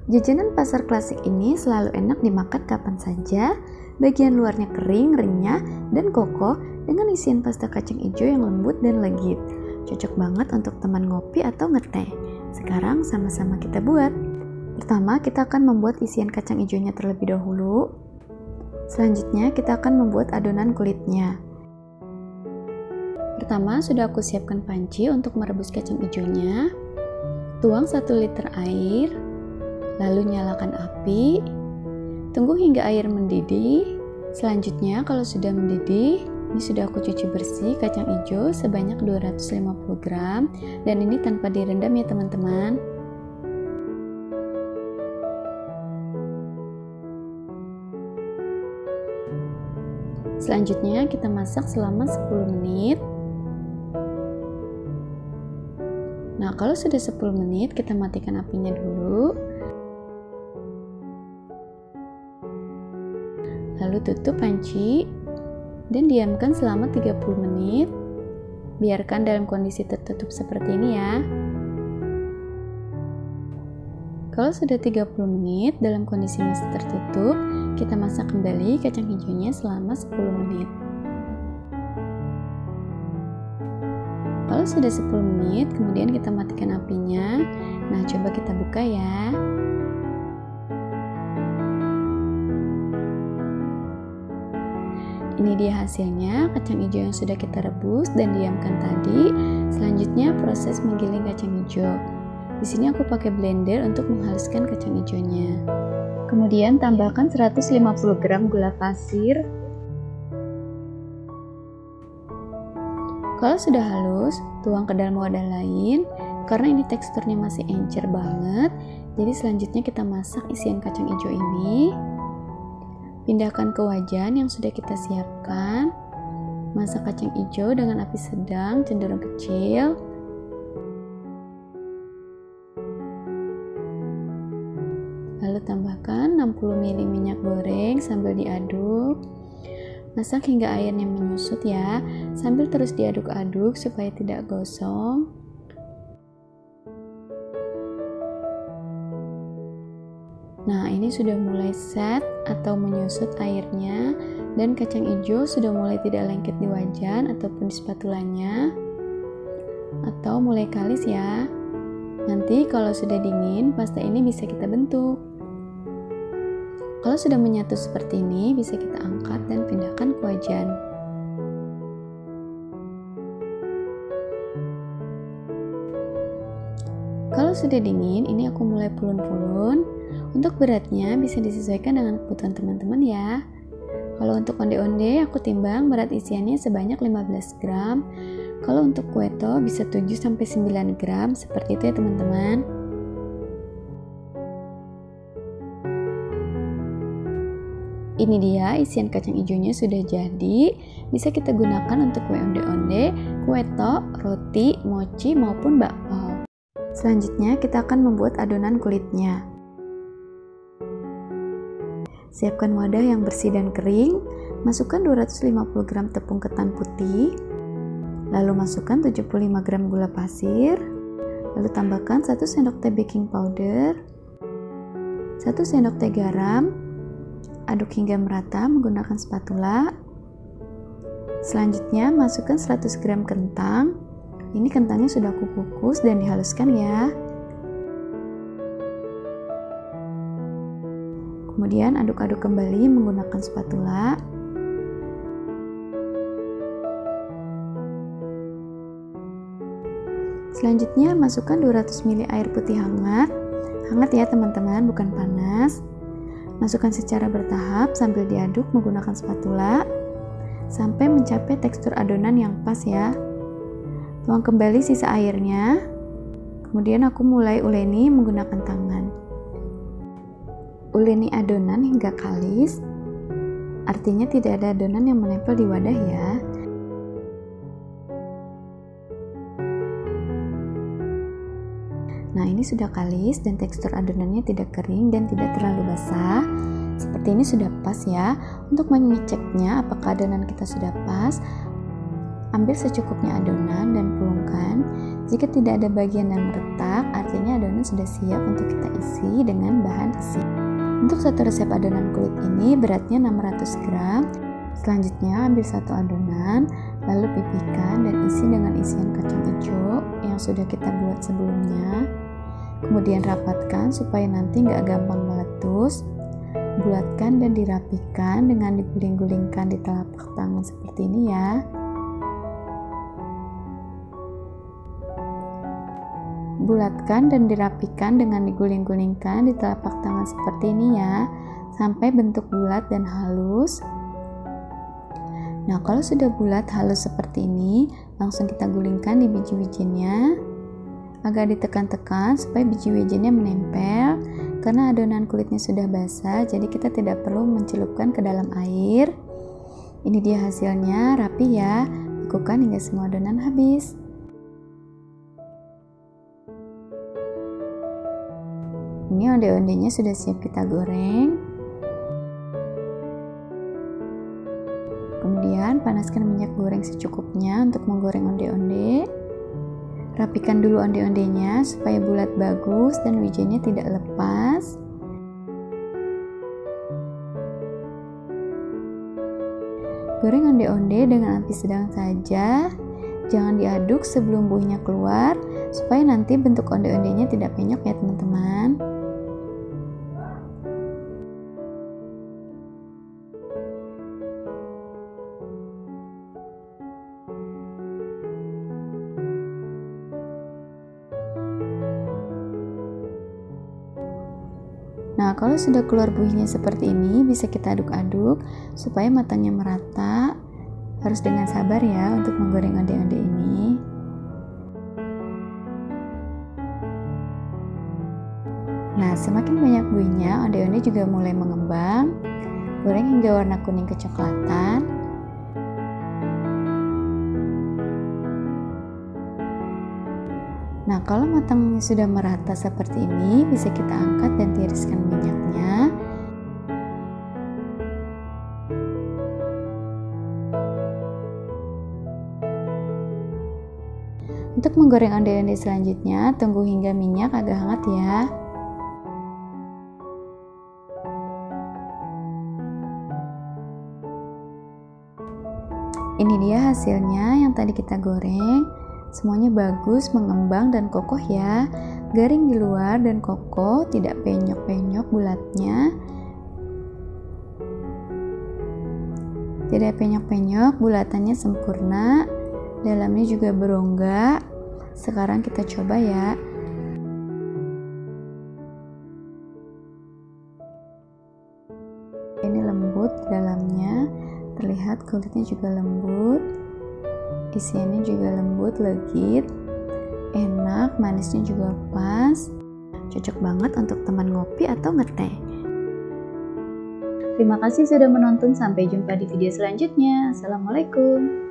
Jajanan pasar klasik ini selalu enak dimakan kapan saja. Bagian luarnya kering, renyah, dan kokoh dengan isian pasta kacang hijau yang lembut dan legit. Cocok banget untuk teman ngopi atau ngeteh. Sekarang sama-sama kita buat. Pertama, kita akan membuat isian kacang hijaunya terlebih dahulu. Selanjutnya, kita akan membuat adonan kulitnya. Pertama, sudah aku siapkan panci untuk merebus kacang hijaunya. Tuang 1 liter air. Lalu nyalakan api, tunggu hingga air mendidih. Selanjutnya kalau sudah mendidih, ini sudah aku cuci bersih kacang hijau sebanyak 250 gram dan ini tanpa direndam ya teman-teman. Selanjutnya kita masak selama 10 menit. Nah, kalau sudah 10 menit kita matikan apinya dulu. Lalu tutup panci dan diamkan selama 30 menit. Biarkan dalam kondisi tertutup seperti ini ya. Kalau sudah 30 menit dalam kondisi masih tertutup, kita masak kembali kacang hijaunya selama 10 menit. Kalau sudah 10 menit, kemudian kita matikan apinya. Nah, coba kita buka ya. Ini dia hasilnya, kacang hijau yang sudah kita rebus dan diamkan tadi. Selanjutnya proses menggiling kacang hijau. Di sini aku pakai blender untuk menghaluskan kacang hijaunya. Kemudian tambahkan 150 gram gula pasir. Kalau sudah halus, tuang ke dalam wadah lain. Karena ini teksturnya masih encer banget, jadi selanjutnya kita masak isian kacang hijau ini. Pindahkan ke wajan yang sudah kita siapkan. Masak kacang hijau dengan api sedang cenderung kecil. Lalu tambahkan 60 ml minyak goreng sambil diaduk. Masak hingga airnya menyusut ya, sambil terus diaduk-aduk supaya tidak gosong. Nah, ini sudah mulai set atau menyusut airnya dan kacang hijau sudah mulai tidak lengket di wajan ataupun di spatulanya atau mulai kalis ya. Nanti kalau sudah dingin, pasta ini bisa kita bentuk. Kalau sudah menyatu seperti ini, bisa kita angkat dan pindahkan ke wajan. Kalau sudah dingin, ini aku mulai pulun-pulun. Untuk beratnya bisa disesuaikan dengan kebutuhan teman-teman ya. Kalau untuk onde-onde aku timbang berat isiannya sebanyak 15 gram. Kalau untuk kueto bisa 7-9 gram, seperti itu ya teman-teman. Ini dia isian kacang hijaunya sudah jadi. Bisa kita gunakan untuk kue onde-onde, kueto, roti, mochi maupun bakpao. Selanjutnya kita akan membuat adonan kulitnya. Siapkan wadah yang bersih dan kering. Masukkan 250 gram tepung ketan putih. Lalu masukkan 75 gram gula pasir. Lalu tambahkan 1 sendok teh baking powder, 1 sendok teh garam. Aduk hingga merata menggunakan spatula. Selanjutnya masukkan 100 gram kentang. Ini kentangnya sudah aku kukus dan dihaluskan ya. Kemudian aduk-aduk kembali menggunakan spatula. Selanjutnya masukkan 200 ml air putih hangat. Hangat ya teman-teman, bukan panas. Masukkan secara bertahap sambil diaduk menggunakan spatula sampai mencapai tekstur adonan yang pas ya. Tuang kembali sisa airnya. Kemudian aku mulai uleni menggunakan tangan. Uleni adonan hingga kalis. Artinya tidak ada adonan yang menempel di wadah ya. Nah, ini sudah kalis dan tekstur adonannya tidak kering dan tidak terlalu basah. Seperti ini sudah pas ya. Untuk mengeceknya apakah adonan kita sudah pas, ambil secukupnya adonan dan kan? Jika tidak ada bagian yang retak, artinya adonan sudah siap untuk kita isi dengan bahan isi. Untuk satu resep adonan kulit ini beratnya 600 gram. Selanjutnya ambil satu adonan, lalu pipihkan dan isi dengan isian kacang hijau yang sudah kita buat sebelumnya. Kemudian rapatkan supaya nanti nggak gampang meletus. Bulatkan dan dirapikan dengan diguling-gulingkan di telapak tangan seperti ini ya. Bulatkan dan dirapikan dengan diguling-gulingkan di telapak tangan seperti ini ya, sampai bentuk bulat dan halus. Nah, kalau sudah bulat halus seperti ini, langsung kita gulingkan di biji-wijennya. Agak ditekan-tekan supaya biji wijennya menempel. Karena adonan kulitnya sudah basah, jadi kita tidak perlu mencelupkan ke dalam air. Ini dia hasilnya, rapi ya. Lakukan hingga semua adonan habis. Ini onde-ondenya sudah siap kita goreng. Kemudian panaskan minyak goreng secukupnya untuk menggoreng onde-onde. Rapikan dulu onde-ondenya supaya bulat bagus dan wijennya tidak lepas. Goreng onde-onde dengan api sedang saja. Jangan diaduk sebelum buihnya keluar supaya nanti bentuk onde-ondenya tidak penyok ya teman-teman. Nah, kalau sudah keluar buihnya seperti ini, bisa kita aduk-aduk supaya matangnya merata. Harus dengan sabar ya untuk menggoreng onde-onde ini. Nah, semakin banyak buihnya, onde-onde juga mulai mengembang. Goreng hingga warna kuning kecoklatan. Nah, kalau matangnya sudah merata seperti ini, bisa kita angkat dan tiriskan minyaknya. Untuk menggoreng onde-onde selanjutnya, tunggu hingga minyak agak hangat ya. Ini dia hasilnya yang tadi kita goreng. Semuanya bagus, mengembang dan kokoh ya. Garing di luar dan kokoh, tidak penyok-penyok bulatnya. Tidak penyok-penyok, bulatannya sempurna. Dalamnya juga berongga. Sekarang kita coba ya. Ini lembut dalamnya. Terlihat kulitnya juga lembut. Isiannya juga lembut, legit, enak, manisnya juga pas. Cocok banget untuk teman ngopi atau ngeteh. Terima kasih sudah menonton, sampai jumpa di video selanjutnya. Assalamualaikum.